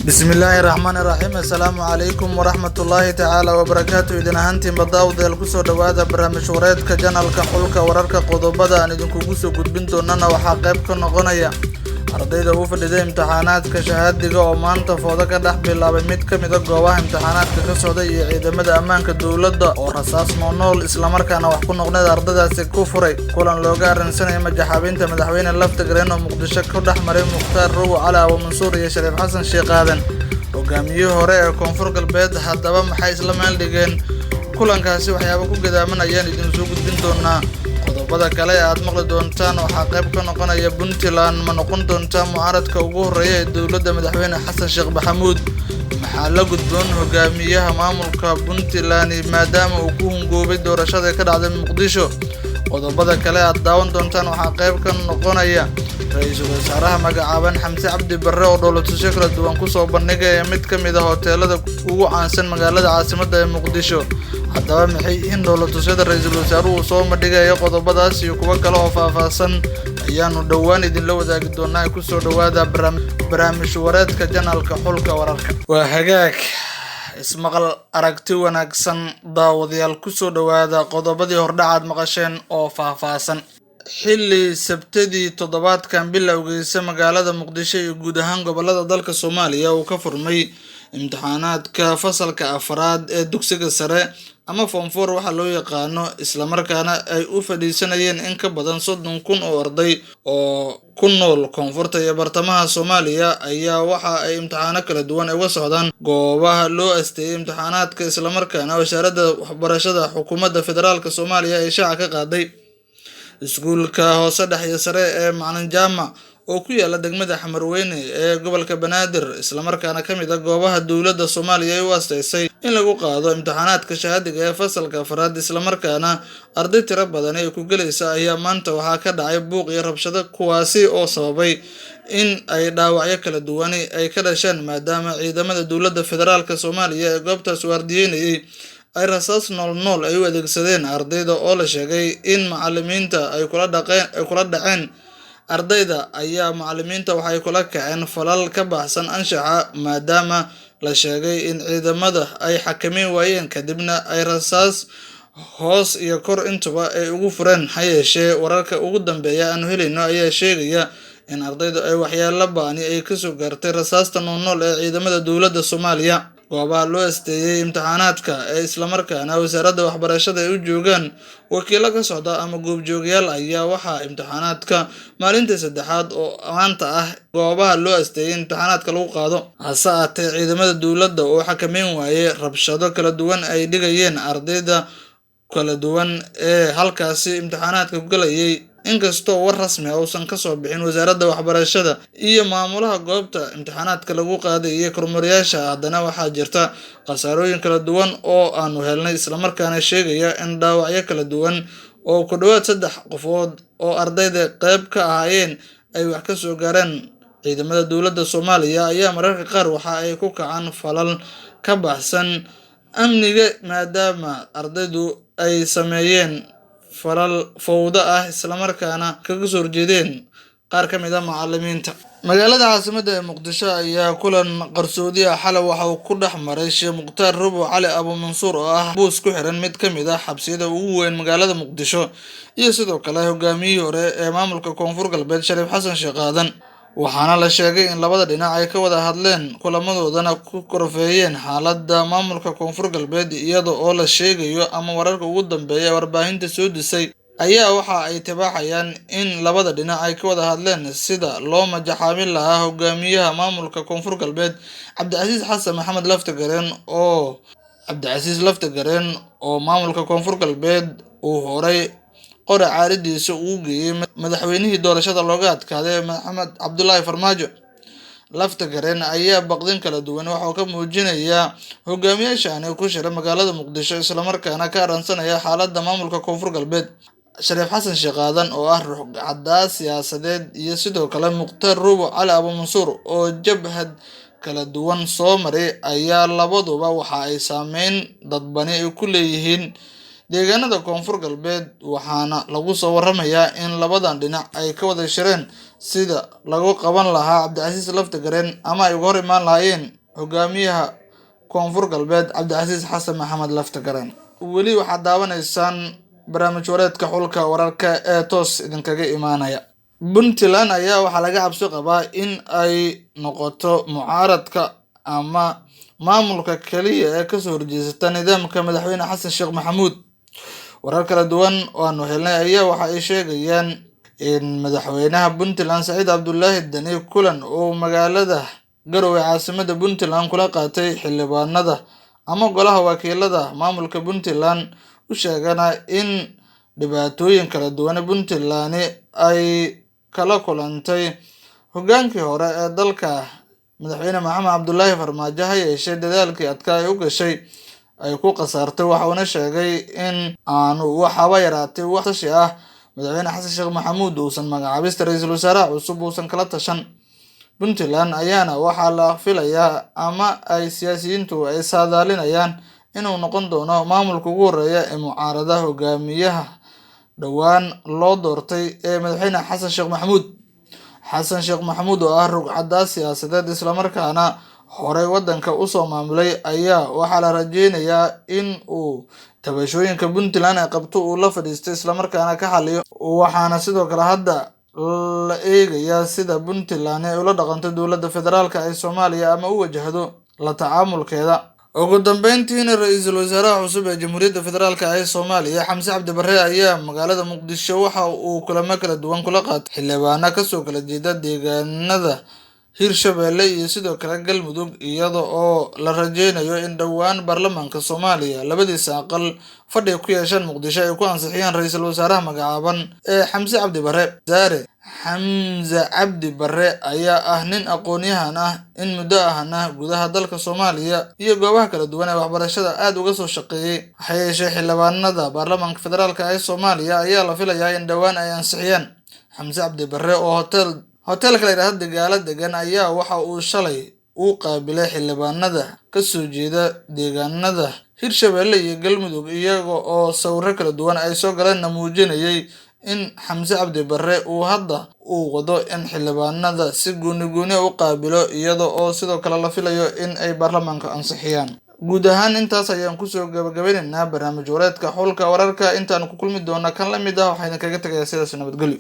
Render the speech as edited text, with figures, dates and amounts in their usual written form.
بسم الله الرحمن الرحيم السلام عليكم ورحمة الله تعالى وبركاته إذن أهانتين بداود الكسو دوادة برامج وريدك جانالك حولك ورارك قضوبادة أن إذن كوكسو قدبنتو نانا وحاقيبك نغنية ardayda uu fadhiday imtixaanaadka shahaadiga oo maanta foodo ka dhex bilaabay mid ka mid ah goobaha imtixaanaadka ka socday iyo ciidamada ammaanka dawladda oo rasaas nool isla markaana wax ku noqday ardaydaasi ku furay kulan looga arinsanay majaxaabinta madaxweyne Laftagreen oo Muqdisho ka dhex maray Mukhtaar Robo Cali Abu Mansuur iyo Shariif Xasan Sheekh Aadan hogaamiyihii hore ee Koonfur Galbeed haddaba maxay isla meel dhigeen kulankaasi waxyaabo ku gadaamanayaan idin soo gudbin doonaa qodobada kale aad maqli doontaan waxa qayb ka noqonaya Puntland ma noqon doontaa mucaaradka ugu horeeya ee dawladda madaxweyne Xasan Sheekh Maxamuud maxaa la gudboon hogaamiyaha maamulka Puntland maadaama uu ku hungoobay doorashada ka dhacday Muqdisho qodobada kale aad daawan doontaan waxa qayb ka noqonaya ra'iisul wasaaraha magacaaban Xamse Cabdi Barre oo dowladda kala duwan ku soo bandhigay mid ka mid ah hoteelada ugu caansan magaalada caasimadda ee Muqdisho haddaba maxay in dowladda ra'iisul wasaaruhu soo bandhigay qodobadaas iyo kuwa kale oo faahfaahsan ayaanu dhawaan idin la wadaagi doonaa ku soo dhawaada barnaamij wareedka janaalka xulka wararka waa hagaag ismaqal aragti wanaagsan daawadayaal ku soo dhawaada qodobadii hordhacaad maqasheen oo faahfaahsan xilli sabtidii toddobaadkan bilowgiisa magaalada Muqdisho iyo guud ahaan gobolada dalka Soomaaliya uu ka furmay imtixaanaadka fasalka afraad ee dugsiga sare ama form 4 waxa loo yaqaano isla markaana ay u fadhiisanayeen in ka badan 30,000 oo arday oo ku nool koonfurta iyo bartamaha Soomaaliya ayaa waxa ay imtixaano kala duwan uga socdaan goobaha loo asteeyay imtixaanaadka isla markaana wasaaradda waxbarashada xukuumadda federaalka Soomaaliya ay shaaca ka qaaday iskuulka hoose dhexe sare ee Macalin Jaamac oo ku yaala degmada Xamarweyne ee gobolka Banaadir isla markaana kamid ah goobaha dawladda Soomaaliya ay u asteysay in lagu qaado imtixaanaadka shahaadiga ee fasalka afraad isla markaana arday tiro badan ay ku galaysa ayaa maanta waxa ka dhacay buuq iyo rabshado kuwaasi oo sababay in ay dhaawacyo kala duwan ay ka dhasheen maadaama ciidamada dawladda federaalka Soomaaliya ee goobtaas waardiyeynayay ay rasaas nool ay u adeegsadeen ardayda oo la sheegay in macallimiinta ay kula dhaceen ardayda ayaa macallimiinta waxay kula kaceen falal ka baxsan anshaxa maadaama la sheegay in ciidamada ay xakameyn waayeen kadibna ay rasaas hoos iyo kor intuba ay ugu fureen hayeeshee wararka ugu dambeeya aan helayno ayaa sheegaya in ardaydu ay waxyaalo baani ay ka soo gaartay rasaasta nool ee ciidamada dawladda Soomaaliya goobaha loo asteeyay imtixaanaadka ee isla markaana wasaaradda waxbarashada ay u joogaan wakiilo ka socda ama goobjoogayaal ayaa waxa imtixaanaadka maalinta saddexaad oo maanta ah goobaha loo asteeyay imtixaanaadka lagu qaado hase ahaatee ciidamada dawladda oo xakameyn waayay rabshado kala duwan ay dhigayeen ardayda kala duwan ee halkaasi imtixaanaadka ku galayay inkastoo war rasmi ah uusan ka soo bixin wasaaradda waxbarashada iyo maamulaha goobta imtixaanaadka lagu qaaday iyo kormeerayaasha haddana waxaa jirta qasaarooyin kala duwan oo aanu helnay isla markaana sheegaya in dhaawacyo kala duwan oo ku dhawaad 3 qofood oo ardayda qayb ka ahaayeen ay wax ka soo gaareen ciidamada dawladda Soomaaliya ayaa mararka qaar waxa ay ku kacaan falal ka baxsan amniga maadaama ardaydu ay sameeyeen falal fowda ah isla markaana kaga soo horjeedeen qaar ka mid ah macallimiinta magaalada caasimadda ee Muqdisho ayaa kulan qarsoodi ah xalay waxa uu ku dhex maray Sheekh Mukhtaar Robo Cali Abu Mansuur oo ah boos ku xiran mid ka mid ah xabsiyada ugu weyn magaalada Muqdisho iyo sidoo kale hogaamiyihii hore ee maamulka Koonfur Galbeed Shariif Xasan Sheekh Aadan waxaana la sheegay in labada dhinac ay ka wada hadleen kulamadoodana ku korfeeyeen xaaladda maamulka Koonfur Galbeed iyada oo la sheegayo ama wararka ugu dambeeya warbaahinta soo disay ayaa waxa ay tabaxayaan in labada dhinac ay ka wada hadleen sida loo majaxaabin lahaa hogaamiyaha maamulka Koonfur Galbeed Cabdicasiis Xasan Maxamed Laftagreen oo maamulka Koonfur Galbeed uu horay qora caaridiisa uu geeyay madaxweynihii doorashada looga adkaaday Maxamed Cabdullaahi Farmaajo Laftagreen ayaa baqdin kala duwan waxa uu ka muujinayaa hogaamiyaashan ku shira magaalada Muqdisho isla markaana ka aransanaya xaaladda maamulka Koonfur Galbeed Shariif Xasan Sheekh Aadan oo ah ruux cadaas siyaasadeed iyo sidoo kale Mukhtaar Robo Cali Abu Mansuur oo jabhad kala duwan soo maray ayaa labaduba waxa ay saameyn dadbani ku leeyihiin deegaanada Koonfur Galbeed waxaana lagu soo waramayaa in labadan dhinac ay ka wada shireen sida lagu qaban lahaa Cabdicasiis Laftagreen ama ay uga hor imaan lahaayeen hogaamiyaha koonfur galbeed Cabdicasiis Xasan Maxamed Laftagareen. Weli waxaad daawanaysaan barnaamij wareedka xulka wararka ee toos idinkaga imaanaya. Puntland ayaa waxaa laga cabsi qabaa in ay noqoto mucaaradka ama maamulka kaliya ee kasoo horjeesata nidaamka madaxweyne Xasan Sheekh Maxamuud. Warar kala duwan oo aanu helnay ayaa waxa ay sheegayaan in madaxweynaha Puntland Saciid Cabdullaahi Dani kulan oo magaalada Garowe caasimada Puntland kula qaatay xildhibaanada ama golaha wakiilada maamulka Puntland u sheegana in dhibaatooyin kala duwan Puntland ay kala kulantay hogaankii hore ee dalka madaxweyne Maxamed Cabdullaahi Farmaajo ha yeeshee dadaalkii adkaa ay u gashay ay ku qasaartay. Waxa uuna sheegay in aanu waxaba yaraatay wax tashi ah madaxweyne Xasan Sheekh Maxamuud uusan magacaabista ra'iisul wasaaraha cusub uusan kala tashan. Puntland ayaana waxaa la filayaa ama ay siyaasiyiintu ay saadaalinayaan inuu noqon doono maamulka ugu horeeya ee mucaarada hogaamiyaha dhowaan loo doortay ee madaxweyne Xasan Sheekh Maxamuud. Xasan Sheekh Maxamuud oo ah rugcadda siyaasadeed islamarkaana horey wadanka usoo maamulay ayaa waxaa la rajeynayaa in uu tabashooyinka Puntland ay qabto uu la fadhiisto islamarkaana ka xaliyo. Waxaana sidoo kale hadda la eegayaa sida Puntland ay ula dhaqanto dowladda federaalka ee Soomaaliya ama u wajahdo la tacaamulkeeda. Ugu dambeyntiina ra'iisul wasaaraha cusub ee Jamhuuriyadda Federaalka ee Soomaaliya Xamse Cabdi Barre ayaa magaalada Muqdisho waxa uu kulamo kala duwan kula qaatay xildhibaano kasoo kala jeeda deegaanada Hirshabelle iyo sidoo kale Galmudug, iyada oo la rajeynayo in dhowaan baarlamaanka Soomaaliya labadiisa aqal fadhi ku yeeshaan Muqdisho ay ku ansixiyaan ra'iisul wasaaraha magacaaban ee Xamse Cabdi Barre. Xamse Cabdi Barre ayaa ah nin aqoon-yahan ah in muddo ahna gudaha dalka Soomaaliya iyo goobaha kala duwan ee waxbarashada aad uga soo shaqeeyay. Ha yeeshee xildhibaanada baarlamaanka federaalka ee Soomaaliya ayaa la filayaa in dhowaan ay ansixiyaan. Xamse Cabdi Barre oo hoteelka la yiraahdo Dagaalo degan ayaa waxa uu shalay u qaabilay xildhibaanada kasoo jeeda deegaanada Hirshabelle iyo Galmudug, iyaga oo sawirro kala duwan ay soo galeen muujinayay in Xamse Cabdi Barre uu hadda uu wado in xildhibaanada si gooni u qaabilo, iyada oo sidoo kale la filayo in ay baarlamaanka ansixiyaan. Guud ahaan intaas ayaan kusoo gabagabeynaynaa barnaamij wareedka xulka wararka. Intaan ku kulmi doona kan la mid ah waxaan kaga tagayaa sidaas nabadgelyo.